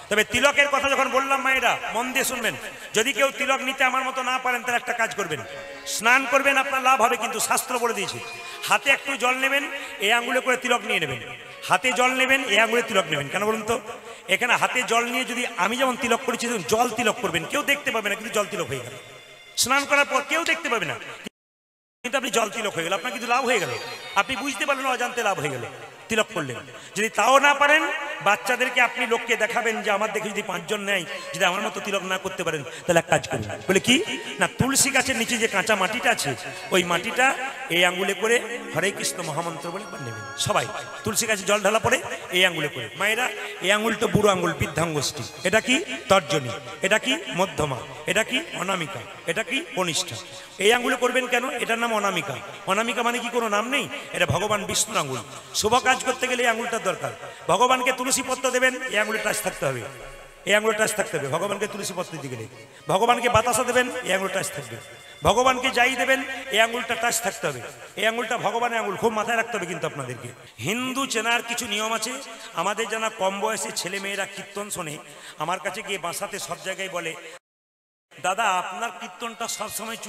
তবে তিলকের কথা যখন বললাম মায়েরা মন দিয়ে শুনবেন, যদি কেউ তিলক নিতে আমার মতো না পারেন তাহলে একটা কাজ করবেন, স্নান করবেন, আপনার লাভ হবে। কিন্তু শাস্ত্র বলে দিয়েছে হাতে একটু জল নেবেন, এই আঙ্গুলে করে তিলক নিয়ে নেবেন। হাতে জল নেবেন, এই আঙ্গুলে তিলক নেবেন। কেন বলুন তো? এখানে হাতে জল নিয়ে যদি আমি যেমন তিলক করেছি জল তিলক করবেন, কেউ দেখতে পাবে না, কিন্তু জল তিলক হয়ে গেল। স্নান করার পর কেউ দেখতে পাবে না, কিন্তু আপনি জল তিলক হয়ে গেল, আপনার কিন্তু লাভ হয়ে গেল। আপনি বুঝতে পারলেন অজান্তে লাভ হয়ে গেল, তিলক করলেন। যদি তাও না পারেন, বাচ্চাদেরকে আপনি লোককে দেখাবেন যে আমার দেখে যদি 5 জন নেয়, যদি আমার মতো তিলক না করতে পারেন তাহলে এক কাজ করুন। বলে কি না, তুলসী গাছের নিচে যে কাঁচা মাটিটা আছে ওই মাটিটা এই আঙ্গুলে করে হরে কৃষ্ণ মহামন্ত্র বলে নেবেন সবাই। তুলসী গাছে জল ঢালা পরে এই আঙ্গুলে করে। মায়েরা, এই আঙ্গুলটা বুড়ো আঙ্গুল, বৃদ্ধাঙ্গুষ্ঠী। এটা কি তর্জনী, এটা কি মধ্যমা, এটা কি অনামিকা, এটা কি কনিষ্ঠা। এই আঙ্গুলে করবেন কেন? এটার নাম অনামিকা। অনামিকা মানে কি কোনো নাম নেই? এটা ভগবান বিষ্ণুর আঙ্গুল। শুভ কাজ করতে গেলে এই আঙ্গুলটার দরকার। ভগবানকে তুলসী পত্র দেবেন, এই আঙ্গুলে টাচ থাকতে হবে, এই আঙ্গুলে টাচ থাকতে হবে। ভগবানকে তুলসী পত্র দিতে গেলে ভগবানকে বাতাসা দেবেন, এই আঙ্গুল টাচ থাকবে। ভগবানকে যাই দেবেন, এই আঙ্গুলটা টাচ থাকতে হবে। এই আঙ্গুলটা ভগবানের আঙ্গুল, খুব মাথায় রাখতে হবে কিন্তু আপনাদেরকে। হিন্দু চেনার কিছু নিয়ম আছে। আমাদের জানা কম বয়সে ছেলে মেয়েরা কীর্তন শোনে, আমার কাছে গিয়ে বাসাতে সব জায়গায় বলে, দাদা আপনার কীর্তনটা সবসময়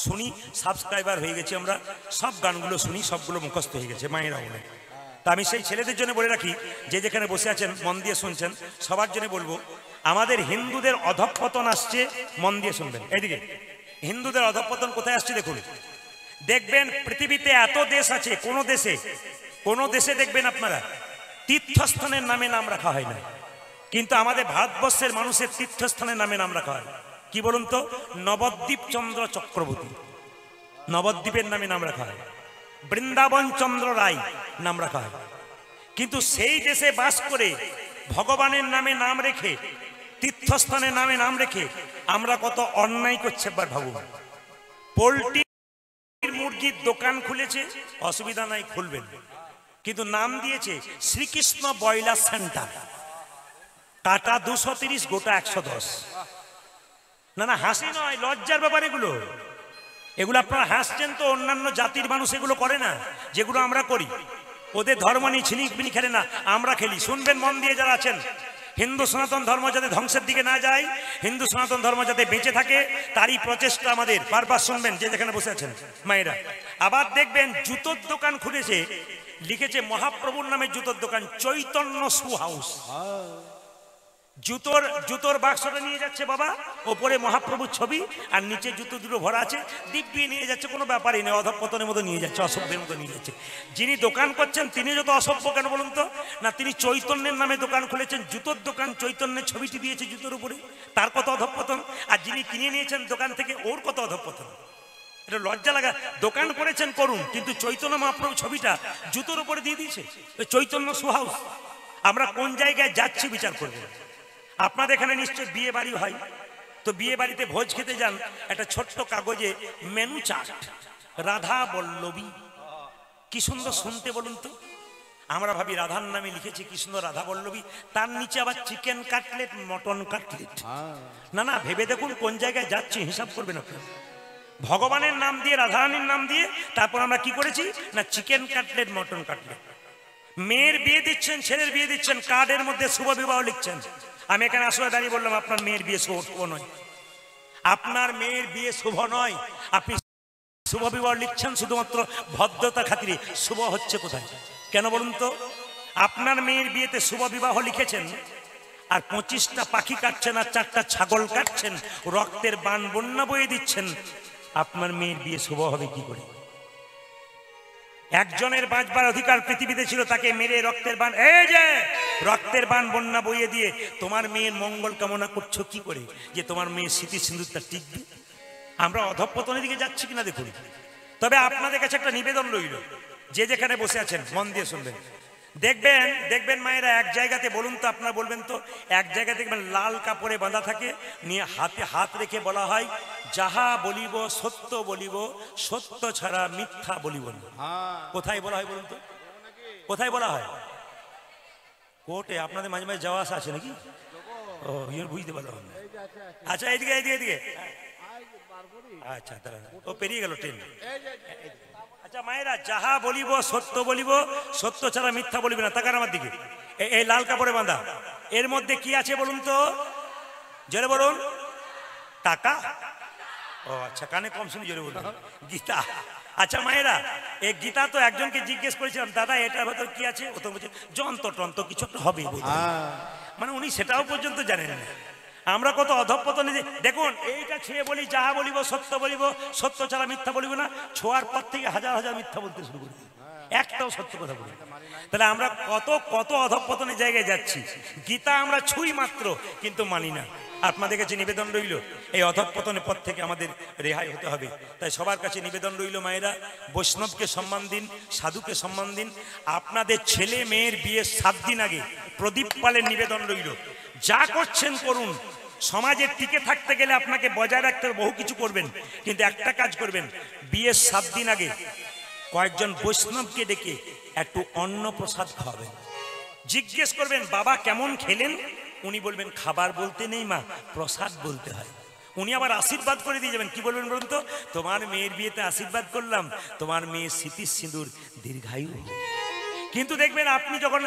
শুনি, সাবস্ক্রাইবার হয়ে গেছি আমরা, সব গানগুলো শুনি, সবগুলো মুখস্থ হয়ে গেছে। মায়েরা বলে। তা আমি সেই ছেলেদের জন্য বলে রাখি, যে যেখানে বসে আছেন মন দিয়ে শুনছেন, সবার জন্য বলবো, আমাদের হিন্দুদের অধঃপতন আসছে, মন দিয়ে শুনবেন। এইদিকে হিন্দুদের অধঃপতন কোথায় আসছে দেখুন। দেখবেন পৃথিবীতে এত দেশ আছে, কোন দেশে দেখবেন আপনারা তীর্থস্থানের নামে নাম রাখা হয় না, কিন্তু আমাদের ভারতবর্ষের মানুষের তীর্থস্থানের নামে নাম রাখা হয়। কি বলুন তো? নবদ্বীপ চন্দ্র চক্রবর্তী, নবদ্বীপের নামে নাম রাখা হয়। বৃন্দাবন চন্দ্র রায় নাম রাখা হয়। কিন্তু সেই দেশে বাস করে ভগবানের নামে নাম রেখে, তীর্থস্থানের নামে নাম রেখে আমরা কত অন্যায় করছে একবার ভাবুন। পোল্ট্রি মুরগির দোকান খুলেছে, অসুবিধা নাই, খুলবেন, কিন্তু নাম দিয়েছে শ্রীকৃষ্ণ ব্রয়লার সেন্টার। কাটা 230, গোটা 110। না হাসি নয়, লজ্জার ব্যাপার এগুলো। এগুলো আপনারা হাসছেন তো, অন্যান্য জাতির মানুষ এগুলো করে না, যেগুলো আমরা করি। ওদের ধর্ম নিয়ে ছিনিমিনি খেলে না, আমরা খেলি। শুনবেন মন দিয়ে যারা আছেন, হিন্দু সনাতন ধর্ম যাতে ধ্বংসের দিকে না যায়, হিন্দু সনাতন ধর্ম যাতে বেঁচে থাকে, তারই প্রচেষ্টা আমাদের। বারবার শুনবেন যে যেখানে বসে আছেন মায়েরা। আবার দেখবেন জুতোর দোকান খুলেছে, লিখেছে মহাপ্রভুর নামে জুতোর দোকান, চৈতন্য শু হাউস। জুতোর বাক্সটা নিয়ে যাচ্ছে বাবা, ওপরে মহাপ্রভুর ছবি আর নিচে জুতো দুটো ভরা আছে, দিব্যি নিয়ে যাচ্ছে, কোনো ব্যাপারই নেই। অধঃপতনের মতো নিয়ে যাচ্ছে, অসভ্যের মতো নিয়ে যাচ্ছে। যিনি দোকান করছেন তিনি যত অসভ্য কেন বলুন তো? না, তিনি চৈতন্যের নামে দোকান খুলেছেন, জুতোর দোকান, চৈতন্যের ছবিটি দিয়েছে জুতোর উপরে, তার কত অধঃপতন। আর যিনি কিনে নিয়েছেন দোকান থেকে, ওর কত অধঃপতন। এটা লজ্জা লাগা। দোকান করেছেন করুন, কিন্তু চৈতন্য মহাপ্রভু ছবিটা জুতোর উপরে দিয়ে দিয়েছে, চৈতন্য শু হাউস। আমরা কোন জায়গায় যাচ্ছি বিচার করবেন। আপনাদের এখানে নিশ্চয় বিয়ে বাড়ি হয়, তো বিয়ে বাড়িতে ভোজ খেতে যান, একটা ছোট্ট কাগজে মেনু চার্ট, রাধা বল্লভী, কি সুন্দর শুনতে বলুন তো। আমরা ভাবি রাধার নামে লিখেছি কি সুন্দর রাধা বল্লভী, তার নিচে আবার চিকেন কাটলেট, মটন কাটলেট। না ভেবে দেখুন কোন জায়গায় যাচ্ছি, হিসাব করবেন আপনার। ভগবানের নাম দিয়ে, রাধারানীর নাম দিয়ে, তারপর আমরা কি করেছি না চিকেন কাটলেট, মটন কাটলেট। মেয়ের বিয়ে দিচ্ছেন, ছেলের বিয়ে দিচ্ছেন, কার্ডের মধ্যে শুভ বিবাহ লিখছেন। আমি এখানে আসলে দাঁড়িয়ে বললাম আপনার মেয়ের বিয়ে শুভ নয়, আপনার মেয়ের বিয়ে শুভ নয়। আপনি শুভ বিবাহ লিখছেন শুধুমাত্র ভদ্রতা খাতিরে। শুভ হচ্ছে কোথায় কেন বলুন তো? আপনার মেয়ের বিয়েতে শুভ বিবাহ লিখেছেন, আর 25টা পাখি কাটছেন, আর 4টা ছাগল কাটছেন, রক্তের বান বন্যা বয়ে দিচ্ছেন। আপনার মেয়ের বিয়ে শুভ হবে কি করে? একজনের বাঁচবার অধিকার পৃথিবীতে ছিল, তাকে মেরে রক্তের বান, এই যে রক্তের বান বন্যা বইয়ে দিয়ে তোমার মেয়ের মঙ্গল কামনা করছো কি করে, যে তোমার মেয়ের স্মৃতি সিন্দুরটা টিকবে। আমরা অধঃপতনের দিকে যাচ্ছি কিনা দেখুন। তবে আপনাদের কাছে একটা নিবেদন রইল, যে যেখানে বসে আছেন মন দিয়ে শুনবেন। দেখবেন মায়েরা, এক জায়গাতে বলুন তো, আপনারা বলবেন তো, এক জায়গায় দেখবেন লাল কাপড়ে বাঁধা থাকে, নিয়ে হাতে হাত রেখে বলা হয়, যাহা বলিব সত্য বলিব, সত্য ছাড়া মিথ্যা বলিব না। কোথায় বলা হয় বলুন তো? কোথায় বলা হয়? কোর্টে। আপনাদের মাঝে মাঝে যাওয়া আসা আছে নাকি? ও, বুঝতে পারলাম। আচ্ছা, এদিকে এদিকে এদিকে। আচ্ছা, ও পেরিয়ে গেল ট্রেন। আচ্ছা মায়েরা, যাহা বলিব সত্য বলিব, সত্য ছাড়া মিথ্যা বলিবে না। তাকান আমার দিকে, এই লাল কাপড়ে বাঁধা, এর মধ্যে কি আছে বলুন তো, জোরে বলুন। টাকা? ও আচ্ছা, কানে কম শুনি, জোরে বলুন। গীতা। আচ্ছা মায়েরা, এই গীতা তো একজনকে জিজ্ঞেস করেছিলাম, দাদা এটার ভেতর কি আছে? ও তো বলছে যন্ত্র টন্ত্র কিছু একটা হবে, মানে উনি সেটাও পর্যন্ত জানেন না। আমরা কত অধঃপতনে যে, দেখুন এইটা ছুঁয়ে বলি যাহা বলিব সত্য বলিব, সত্য ছাড়া মিথ্যা বলিব না। ছোঁয়ার পর থেকে হাজার হাজার মিথ্যা বলতে শুরু করি, একটাও সত্য কথা বলি। তাহলে আমরা কত কত অধঃপতনের জায়গায় যাচ্ছি। গীতা আমরা ছুঁই মাত্র, কিন্তু মানি না। আপনাদের কাছে নিবেদন রইল, এই অধঃপতনের পথ থেকে আমাদের রেহাই হতে হবে। তাই সবার কাছে নিবেদন রইল, মায়েরা বৈষ্ণবকে সম্মান দিন, সাধুকে সম্মান দিন। আপনাদের ছেলে মেয়ের বিয়ের 7 দিন আগে প্রদীপ পালের নিবেদন রইল, যা করছেন করুন। সমাজে টিকে থাকতে গেলে আপনাকে বজায় রাখতে বহু কিছু করবেন, কিন্তু একটা কাজ করবেন, বিয়ের 7 দিন আগে কয়েকজন বৈষ্ণবকে ডেকে একটু অন্ন প্রসাদ খাওয়াবেন। জিজ্ঞেস করবেন বাবা কেমন খেলেন, উনি বলবেন খাবার বলতে নেই মা, প্রসাদ বলতে হয়। উনি আবার আশীর্বাদ করে দিয়ে যাবেন। কি বলবেন বলুন তো? তোমার মেয়ের বিয়েতে আশীর্বাদ করলাম, তোমার মেয়ের স্মৃতির সিঁদুর দীর্ঘায়ু। কিন্তু দেখবেন আপনি যখন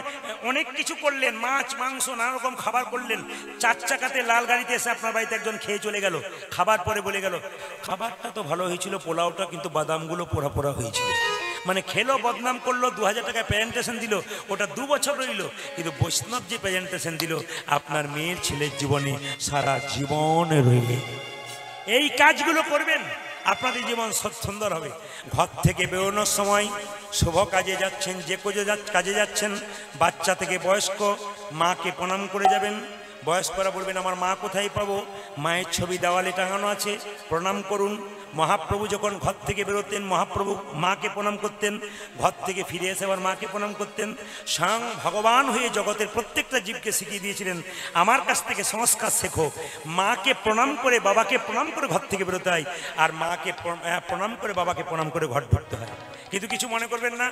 অনেক কিছু করলেন, মাছ মাংস নানা রকম খাবার করলেন, 4 চাকাতে লাল গাড়িতে এসে আপনার বাড়িতে একজন খেয়ে চলে গেল, খাবার পরে বলে গেল খাবারটা তো ভালো হয়েছিল, পোলাওটা কিন্তু বাদামগুলো পোড়া পোড়া হয়েছিল। মানে খেলো, বদনাম করলো, 2000 টাকা প্রেজেন্টেশন দিল, ওটা 2 বছর রইল। কিন্তু বৈষ্ণব যে প্রেজেন্টেশন দিল আপনার মেয়ের ছেলের জীবনে সারা জীবনে রইল। এই কাজগুলো করবেন, আপনাদের জীবন সুন্দর হবে। ঘর থেকে বেরোনোর সময় শুভ কাজে যাচ্ছেন, যে কাজে যাচ্ছেন, বাচ্চা থেকে বয়স্ক, মাকে প্রণাম করে যাবেন। বয়স্করা বলবেন আমার মা কোথায় পাবো? মায়ের ছবি দেওয়ালে টাঙানো আছে, প্রণাম করুন। মহাপ্রভু যখন ঘর থেকে বেরোতেন, মহাপ্রভু মাকে প্রণাম করতেন, ঘর থেকে ফিরে এসে আবার মাকে প্রণাম করতেন। স্বয়ং ভগবান হয়ে জগতের প্রত্যেকটা জীবকে শিখিয়ে দিয়েছিলেন আমার কাছ থেকে সংস্কার শেখো। মাকে প্রণাম করে, বাবাকে প্রণাম করে ঘর থেকে বেরোতে হয়, আর মাকে প্রণাম করে, বাবাকে প্রণাম করে ঘর ঢুকতে হয়। কিন্তু কিছু মনে করবেন না,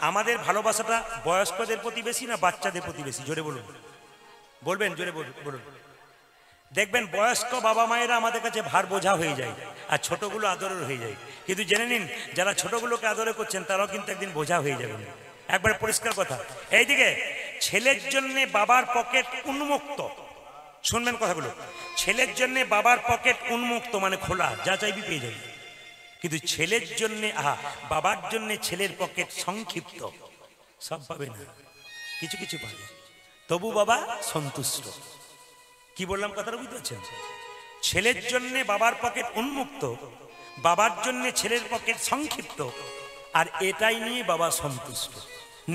আমাদের ভালোবাসাটা বয়স্কদের প্রতি বেশি না বাচ্চাদের প্রতি বেশি? জোরে বলুন, বলবেন, জোরে বলুন। দেখবেন বয়স্ক বাবা মায়েরা আমাদের কাছে ভার বোঝা হয়ে যায়, আর ছোটগুলো আদরের হয়ে যায়। কিন্তু জেনে নিন, যারা ছোটগুলোকে আদরে করছেন তারাও কিন্তু একদিন বোঝা হয়ে যাবেন। একবার পরিষ্কার কথা। এইদিকে ছেলের জন্য বাবার পকেট উন্মুক্ত, শুনবেন কথাগুলো। ছেলের জন্য বাবার পকেট উন্মুক্ত মানে খোলা, যা চাইবি পেয়ে যাবি। কিন্তু ছেলের জন্য বাবার জন্য ছেলের পকেট সংক্ষিপ্ত, সব পাবে না, কিছু কিছু পাবে, তবু বাবা সন্তুষ্ট। কি বললাম কথাটা বুঝতে পারছেন? ছেলের জন্য বাবার পকেট উন্মুক্ত, বাবার জন্য ছেলের পকেট সংক্ষিপ্ত, আর এটাই নিয়ে বাবা সন্তুষ্ট।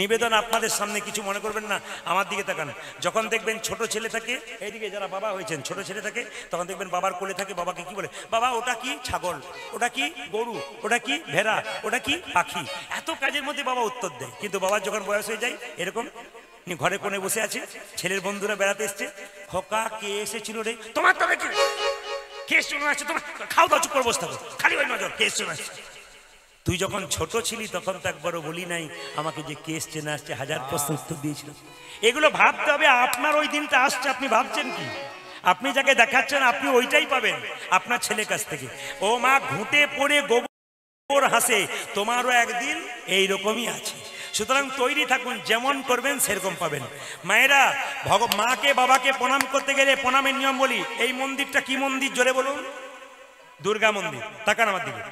নিবেদন আপনাদের সামনে, কিছু মনে করবেন না, আমার দিকে তাকান। যখন দেখবেন ছোট ছেলে থাকে, এইদিকে যারা বাবা হয়েছেন, ছোট ছেলে থাকে, তখন দেখবেন বাবার কোলে থাকে, বাবাকে কি বলে? বাবা ওটা কি ছাগল, ওটা কি গরু, ওটা কি ভেড়া, ওটা কি পাখি। এত কাজের মধ্যে বাবা উত্তর দেয়। কিন্তু বাবার যখন বয়স হয়ে যায়, এরকম ঘরে কোণে বসে আছে, ছেলের বন্ধুরা বেড়াতে এসছে, খোকা কে এসেছিল রে? তোমার তবে কি কেস চলে আসছে, তোমার খাও দাও, চুপ করে বসে থাকো, খালি ওই নজর, কেস চলে আসছে। তুই যখন ছোট ছিলি তখন তো একবারও বলি নাই আমাকে যে কেস চেনে আসছে, 1000 প্রশ্ন উত্তর দিয়েছিল। এগুলো ভাবতে হবে। আপনার ওই দিনটা আসছে, আপনি ভাবছেন কি? আপনি যাকে দেখাচ্ছেন আপনি ওইটাই পাবেন আপনার ছেলের কাছ থেকে। ও মা ঘুঁটে পড়ে গোবর হাসে, তোমারও একদিন এইরকমই আছে। সুতরাং তৈরি থাকুন, যেমন করবেন সেরকম পাবেন। মায়েরা, মাকে বাবাকে প্রণাম করতে গেলে প্রণামের নিয়ম বলি। এই মন্দিরটা কি মন্দির? জোরে বলুন। দুর্গা মন্দির। তাকান আমার দিকে।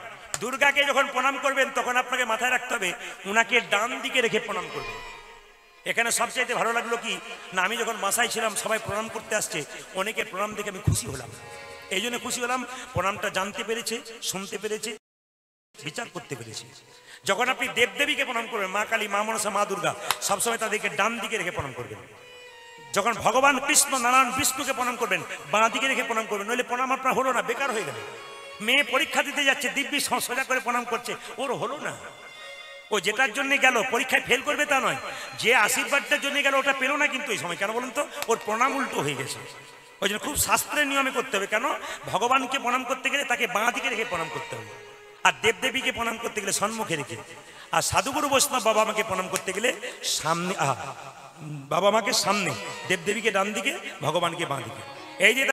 দুর্গাকে যখন প্রণাম করবেন তখন আপনাকে মাথায় রাখতে হবে উনাকে ডান দিকে রেখে প্রণাম করবেন। এখানে সবচাইতে ভালো লাগলো কি না, আমি যখন বাসায় ছিলাম সবাই প্রণাম করতে আসছে, অনেকের প্রণাম দেখে আমি খুশি হলাম। এই জন্য খুশি হলাম, প্রণামটা জানতে পেরেছে, শুনতে পেরেছে, বিচার করতে পেরেছে। যখন আপনি দেবদেবীকে প্রণাম করবেন, মা কালী, মা মনসা, মা দুর্গা, সবসময় তাদেরকে ডান দিকে রেখে প্রণাম করবেন। যখন ভগবান কৃষ্ণ, নারায়ণ, বিষ্ণুকে প্রণাম করবেন, বাঁ দিকে রেখে প্রণাম করবেন, নইলে প্রণাম আপনার হলো না, বেকার হয়ে গেল। মেয়ে পরীক্ষা দিতে যাচ্ছে, দিব্যি সোজা করে প্রণাম করছে, ওর হলো না। ও যেটার জন্য গেল পরীক্ষায় ফেল করবে তা নয়, যে আশীর্বাদটার জন্য গেল ওটা পেল না কিন্তু এই সময়। কেন বলুন তো? ওর প্রণাম উল্টো হয়ে গেছে। ওই জন্য খুব শাস্ত্রের নিয়মে করতে হবে। কেন? ভগবানকে প্রণাম করতে গেলে তাকে বাঁ দিকে রেখে প্রণাম করতে হবে, আর দেবদেবীকে প্রণাম করতে গেলে সম্মুখে রেখে, আর সাধুগুরু বৈষ্ণব বাবা মাকে প্রণাম করতে গেলে সামনে, বাবা মাকে সামনে, দেবদেবীকে ডান দিকে, ভগবানকে বাঁ দিকে। এই যে